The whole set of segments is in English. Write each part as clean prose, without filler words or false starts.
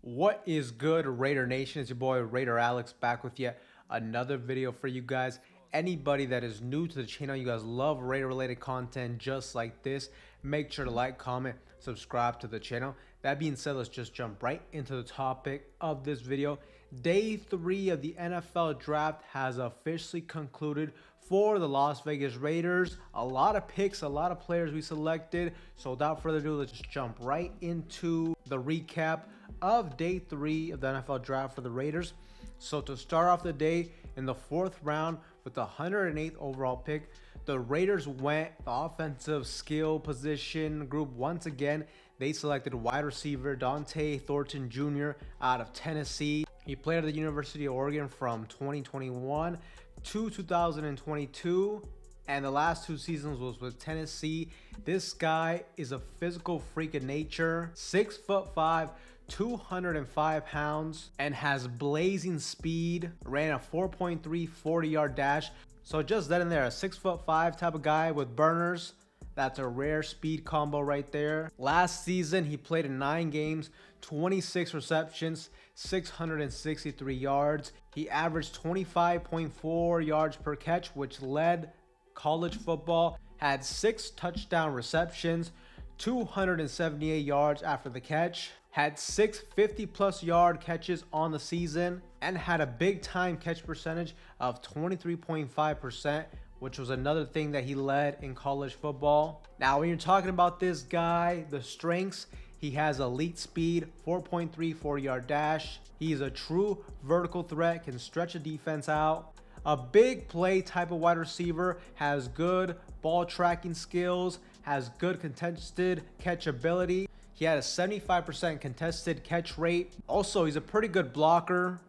What is good, Raider Nation? It's your boy Raider Alex back with yet another video for you guys. Anybody that is new to the channel, you guys love Raider related content just like this, make sure to like, comment, subscribe to the channel. That being said, let's just jump right into the topic of this video. Day 3 of the NFL draft has officially concluded for the Las Vegas Raiders. A lot of picks, a lot of players we selected. So without further ado, let's just jump right into the recap of day 3 of the NFL draft for the Raiders. So to start off the day, in the 4th round with the 108th overall pick, the Raiders went the offensive skill position group once again. They selected wide receiver Dante Thornton Jr. out of Tennessee. He played at the University of Oregon from 2021 to 2022. And the last 2 seasons was with Tennessee. This guy is a physical freak of nature, 6'5", 205 pounds, and has blazing speed. Ran a 4.3 40-yard dash. So just that in there, a 6'5" type of guy with burners. That's a rare speed combo right there. Last season, he played in 9 games, 26 receptions, 663 yards. He averaged 25.4 yards per catch, which led college football. Had 6 touchdown receptions, 278 yards after the catch. Had 6 50-plus yard catches on the season, and had a big time catch percentage of 23.5%, which was another thing that he led in college football. Now, when you're talking about this guy, the strengths, he has elite speed, 4.3 40-yard dash. He is a true vertical threat, can stretch a defense out. A big play type of wide receiver, has good ball tracking skills, has good contested catchability. He had a 75% contested catch rate. Also, he's a pretty good blocker.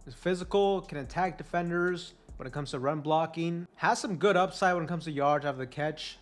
He's physical, can attack defenders when it comes to run blocking. Has some good upside when it comes to yards after the catch.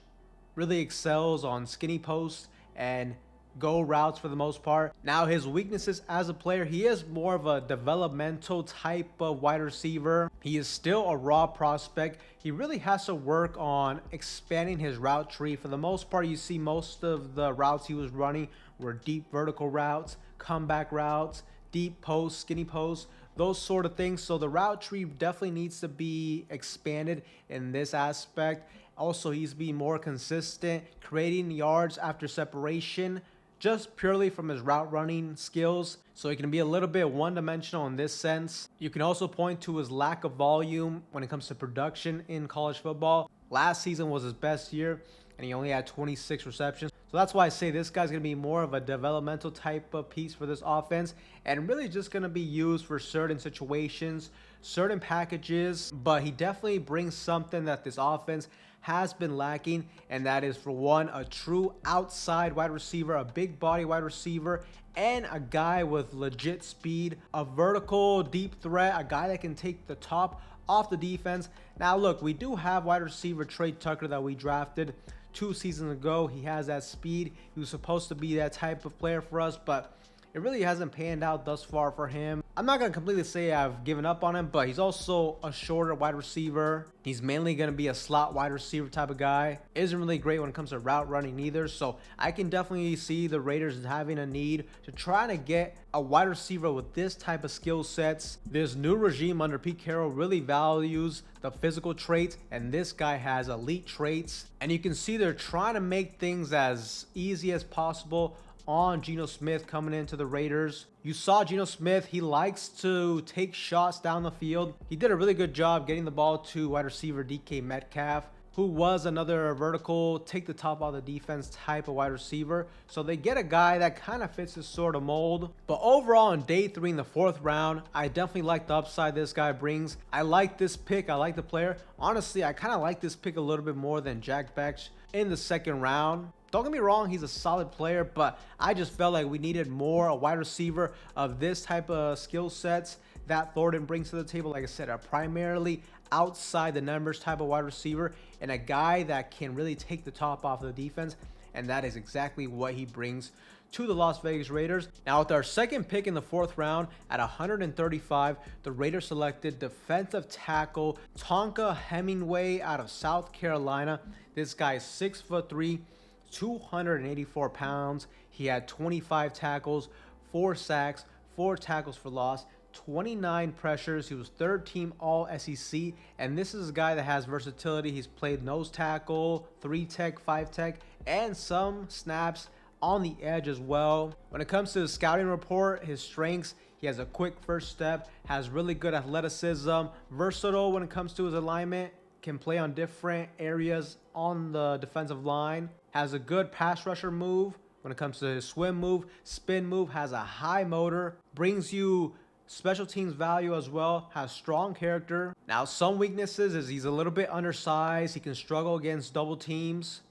Really excels on skinny posts and go routes for the most part. Now, his weaknesses as a player, he is more of a developmental type of wide receiver. He is still a raw prospect. He really has to work on expanding his route tree. For the most part, you see most of the routes he was running were deep vertical routes, comeback routes, deep posts, skinny posts, those sort of things. So the route tree definitely needs to be expanded in this aspect. Also, he's being more consistent, creating yards after separation, just purely from his route running skills. So he can be a little bit one-dimensional in this sense. You can also point to his lack of volume when it comes to production in college football. Last season was his best year, and he only had 26 receptions. So that's why I say this guy's going to be more of a developmental type of piece for this offense, and really just going to be used for certain situations, certain packages. But he definitely brings something that this offense has been lacking, and that is, for one, a true outside wide receiver, a big body wide receiver, and a guy with legit speed, a vertical deep threat, a guy that can take the top off the defense. Now look, we do have wide receiver Trey Tucker that we drafted 2 seasons ago. He has that speed. He was supposed to be that type of player for us, but it really hasn't panned out thus far for him. I'm not going to completely say I've given up on him, but he's also a shorter wide receiver. He's mainly going to be a slot wide receiver type of guy. Isn't really great when it comes to route running either. So I can definitely see the Raiders having a need to try to get a wide receiver with this type of skill sets. This new regime under Pete Carroll really values the physical traits, and this guy has elite traits. And you can see they're trying to make things as easy as possible on Geno Smith coming into the Raiders. You saw Geno Smith, he likes to take shots down the field. He did a really good job getting the ball to wide receiver DK Metcalf, who was another vertical, take the top out of the defense type of wide receiver. So they get a guy that kind of fits this sort of mold. But overall, in day 3 in the 4th round, I definitely like the upside this guy brings. I like this pick. I like the player. Honestly, I kind of like this pick a little bit more than Jack Beck in the 2nd round. Don't get me wrong, he's a solid player, but I just felt like we needed more a wide receiver of this type of skill sets that Thornton brings to the table. Like I said, a primarily outside the numbers type of wide receiver, and a guy that can really take the top off of the defense, and that is exactly what he brings to the Las Vegas Raiders. Now, with our 2nd pick in the 4th round at 135, the Raiders selected defensive tackle Tonka Hemingway out of South Carolina. This guy is 6'3", 284 pounds. He had 25 tackles, 4 sacks, 4 tackles for loss, 29 pressures. He was third team all SEC, and this is a guy that has versatility. He's played nose tackle, 3-tech, 5-tech, and some snaps on the edge as well. When it comes to the scouting report, his strengths: he has a quick first step, has really good athleticism, versatile when it comes to his alignment, can play on different areas on the defensive line, has a good pass rusher move. When it comes to his swim move, spin move, has a high motor, brings you special teams value as well, has strong character. Now, some weaknesses is he's a little bit undersized. He can struggle against double teams,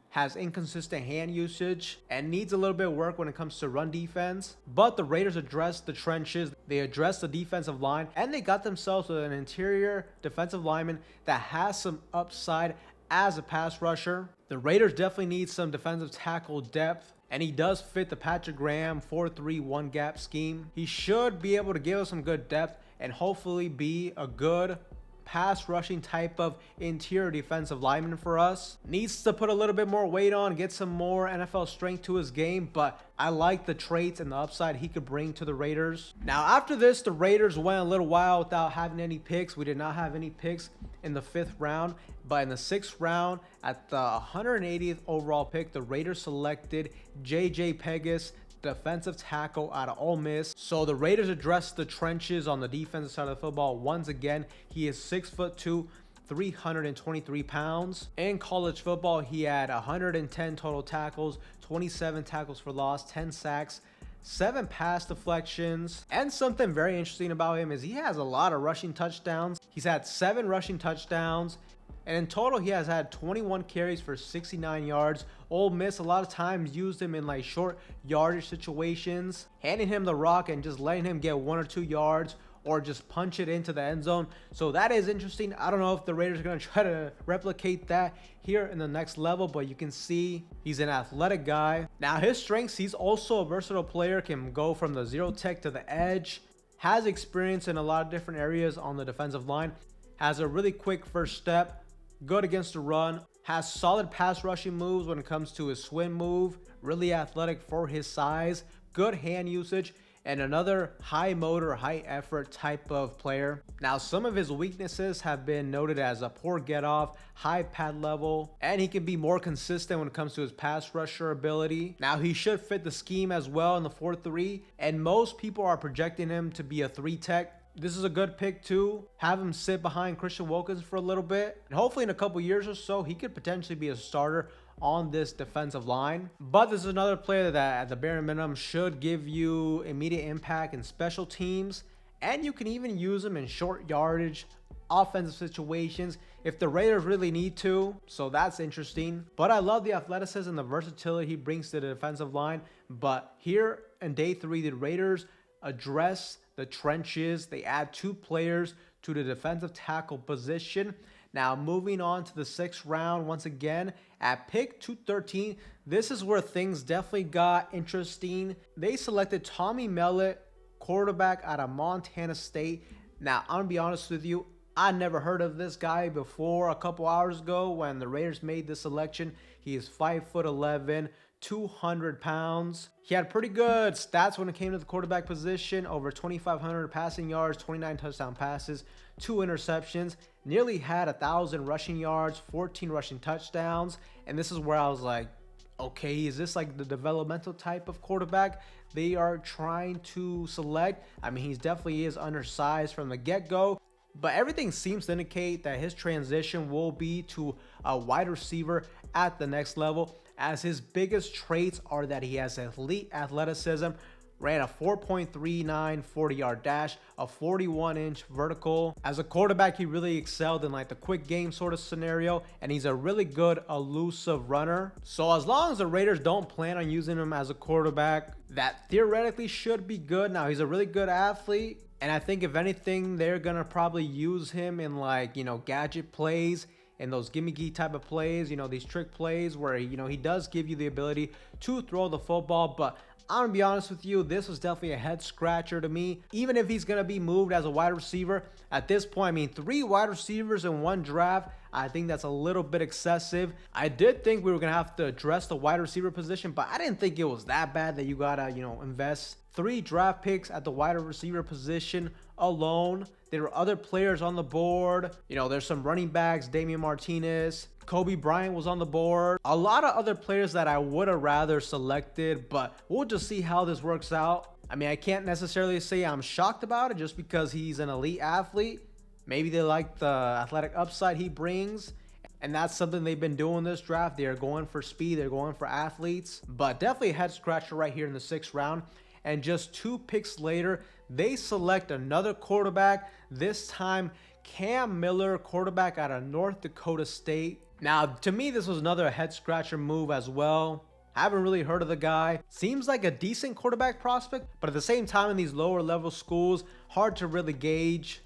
has inconsistent hand usage, and needs a little bit of work when it comes to run defense. But the Raiders addressed the trenches, they addressed the defensive line, and they got themselves with an interior defensive lineman that has some upside as a pass rusher. The Raiders definitely need some defensive tackle depth, and he does fit the Patrick Graham 4-3-1 gap scheme. He should be able to give us some good depth and hopefully be a good pass rushing type of interior defensive lineman for us. Needs to put a little bit more weight on, get some more NFL strength to his game, but I like the traits and the upside he could bring to the Raiders. Now, after this, the Raiders went a little while without having any picks. We did not have any picks in the 5th round, but in the 6th round, at the 180th overall pick, the Raiders selected J.J. Pegas, defensive tackle out of Ole Miss. So the Raiders addressed the trenches on the defensive side of the football. Once again, he is 6'2", 323 pounds. In college football, he had 110 total tackles, 27 tackles for loss, 10 sacks, 7 pass deflections. And something very interesting about him is he has a lot of rushing touchdowns. He's had 7 rushing touchdowns, and in total, he has had 21 carries for 69 yards. Ole Miss a lot of times used him in like short yardage situations, handing him the rock and just letting him get 1 or 2 yards or just punch it into the end zone. So that is interesting. I don't know if the Raiders are going to try to replicate that here in the next level, but you can see he's an athletic guy. Now, his strengths: he's also a versatile player, can go from the 0-tech to the edge, has experience in a lot of different areas on the defensive line, has a really quick first step, good against the run, has solid pass rushing moves when it comes to his swim move, really athletic for his size, good hand usage, and another high motor, high effort type of player. Now, some of his weaknesses have been noted as a poor get off, high pad level, and he can be more consistent when it comes to his pass rusher ability. Now, he should fit the scheme as well in the 4-3, and most people are projecting him to be a 3-tech. This is a good pick too. Have him sit behind Christian Wilkins for a little bit, and hopefully in a couple years or so, he could potentially be a starter on this defensive line. But this is another player that at the bare minimum should give you immediate impact in special teams, and you can even use him in short yardage offensive situations if the Raiders really need to. So that's interesting. But I love the athleticism and the versatility he brings to the defensive line. But here in day 3, the Raiders address the trenches. They add 2 players to the defensive tackle position. Now, moving on to the 6th round, once again at pick 213, this is where things definitely got interesting. They selected Tommy Mellet, quarterback out of Montana State. Now, I'm gonna be honest with you, I never heard of this guy before a couple hours ago when the Raiders made this selection. He is 5'11", 200 pounds. He had pretty good stats when it came to the quarterback position: over 2,500 passing yards, 29 touchdown passes, 2 interceptions, nearly had 1,000 rushing yards, 14 rushing touchdowns. And this is where I was like, okay, is this like the developmental type of quarterback they are trying to select? I mean, he definitely is undersized from the get-go, but everything seems to indicate that his transition will be to a wide receiver at the next level, as his biggest traits are that he has elite athleticism, ran a 4.39 40-yard dash, a 41-inch vertical. As a quarterback, he really excelled in like the quick game sort of scenario, and he's a really good elusive runner. So as long as the Raiders don't plan on using him as a quarterback, that theoretically should be good. Now, he's a really good athlete, and I think if anything, they're gonna probably use him in like, you know, gadget plays and those gimmicky type of plays, you know, these trick plays where, you know, he does give you the ability to throw the football. But I'm gonna be honest with you, this was definitely a head scratcher to me. Even if he's gonna be moved as a wide receiver at this point, I mean, 3 wide receivers in one draft, I think that's a little bit excessive. I did think we were going to have to address the wide receiver position, but I didn't think it was that bad that you got to, invest 3 draft picks at the wide receiver position alone. There were other players on the board. There's some running backs, Damian Martinez, Kobe Bryant was on the board. A lot of other players that I would have rather selected, but we'll just see how this works out. I mean, I can't necessarily say I'm shocked about it just because he's an elite athlete. Maybe they like the athletic upside he brings, and that's something they've been doing this draft. They're going for speed, they're going for athletes, but definitely a head scratcher right here in the 6th round. And just 2 picks later, they select another quarterback, this time Cam Miller, quarterback out of North Dakota State. Now, to me, this was another head scratcher move as well. Haven't really heard of the guy. Seems like a decent quarterback prospect, but at the same time, in these lower level schools, hard to really gauge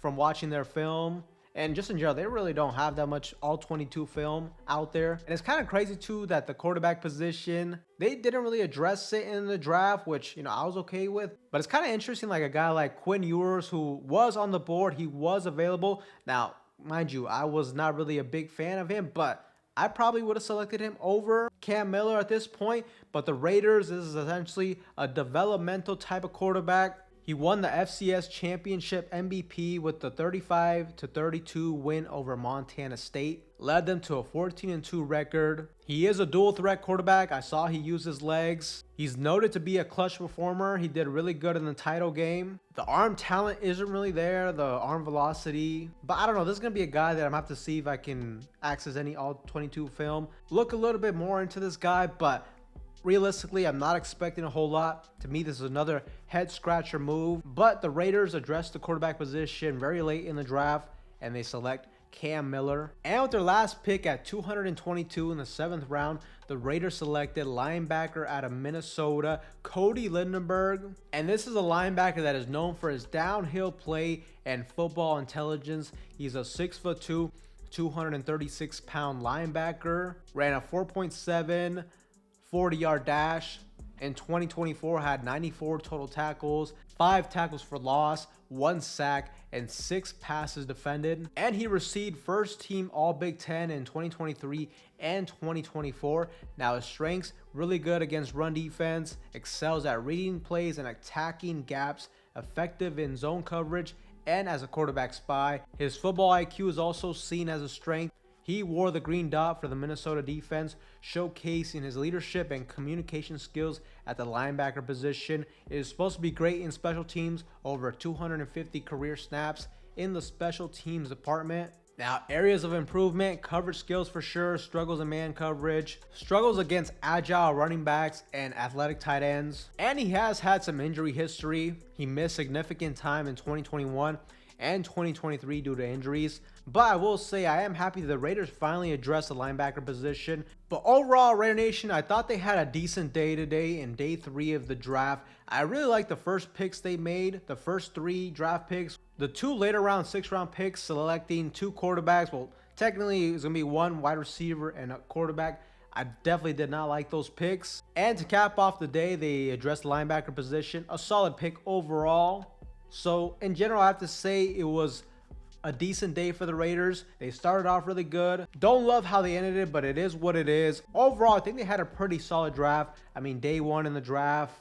from watching their film. And just in general, they really don't have that much all 22 film out there. And it's kind of crazy too that the quarterback position, they didn't really address it in the draft, which, I was okay with. But it's kind of interesting, like a guy like Quinn Ewers, who was on the board, he was available. Now, mind you, I was not really a big fan of him, but I probably would have selected him over Cam Miller at this point. But the Raiders, this is essentially a developmental type of quarterback. He won the FCS Championship MVP with the 35-32 win over Montana State. Led them to a 14-2 record. He is a dual threat quarterback. I saw he used his legs. He's noted to be a clutch performer. He did really good in the title game. The arm talent isn't really there, the arm velocity. But I don't know, this is going to be a guy that I'm going to have to see if I can access any all 22 film. Look a little bit more into this guy, but realistically, I'm not expecting a whole lot. To me, this is another head scratcher move. But the Raiders addressed the quarterback position very late in the draft, and they select Cam Miller. And with their last pick at 222 in the 7th round, the Raiders selected linebacker out of Minnesota, Cody Lindenberg. And this is a linebacker that is known for his downhill play and football intelligence. He's a 6'2", 236-pound linebacker. Ran a 4.7 40-yard dash. In 2024, had 94 total tackles, 5 tackles for loss, 1 sack, and 6 passes defended. And he received first team All Big Ten in 2023 and 2024. Now his strengths, really good against run defense, excels at reading plays and attacking gaps, effective in zone coverage, and as a quarterback spy. His football IQ is also seen as a strength. He wore the green dot for the Minnesota defense, showcasing his leadership and communication skills at the linebacker position. It is supposed to be great in special teams, over 250 career snaps in the special teams department. Now, areas of improvement, coverage skills for sure, struggles in man coverage, struggles against agile running backs and athletic tight ends. And he has had some injury history. He missed significant time in 2021 and 2023 due to injuries. But I will say I am happy that the Raiders finally addressed the linebacker position. But overall, Raider Nation, I thought they had a decent day today in day 3 of the draft. I really like the first picks they made, the first 3 draft picks. The 2 later round 6th round picks selecting 2 quarterbacks. Well, technically it's going to be 1 wide receiver and a quarterback. I definitely did not like those picks. And to cap off the day, they addressed the linebacker position. A solid pick overall. So in general, I have to say it was a decent day for the Raiders. They started off really good. Don't love how they ended it, but it is what it is. Overall, I think they had a pretty solid draft. I mean, day 1 in the draft,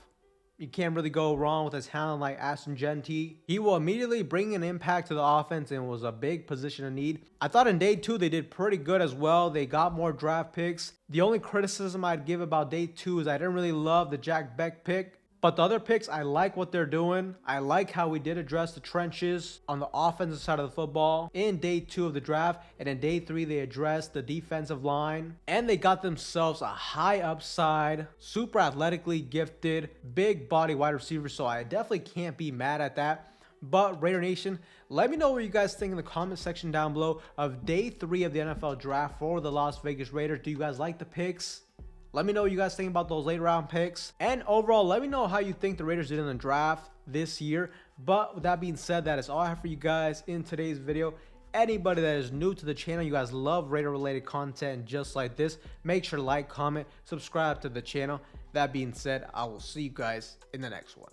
you can't really go wrong with a talent like Aston Genty. He will immediately bring an impact to the offense and was a big position of need. I thought in day 2, they did pretty good as well. They got more draft picks. The only criticism I'd give about day 2 is I didn't really love the Jack Beck pick. But the other picks, I like what they're doing. I like how we did address the trenches on the offensive side of the football in day 2 of the draft. And in day 3, they addressed the defensive line. And they got themselves a high upside, super athletically gifted, big body wide receiver. So I definitely can't be mad at that. But Raider Nation, let me know what you guys think in the comment section down below of day 3 of the NFL draft for the Las Vegas Raiders. Do you guys like the picks? Let me know what you guys think about those late round picks. And overall, let me know how you think the Raiders did in the draft this year. But with that being said, that is all I have for you guys in today's video. Anybody that is new to the channel, you guys love Raider related content just like this, make sure to like, comment, subscribe to the channel. That being said, I will see you guys in the next one.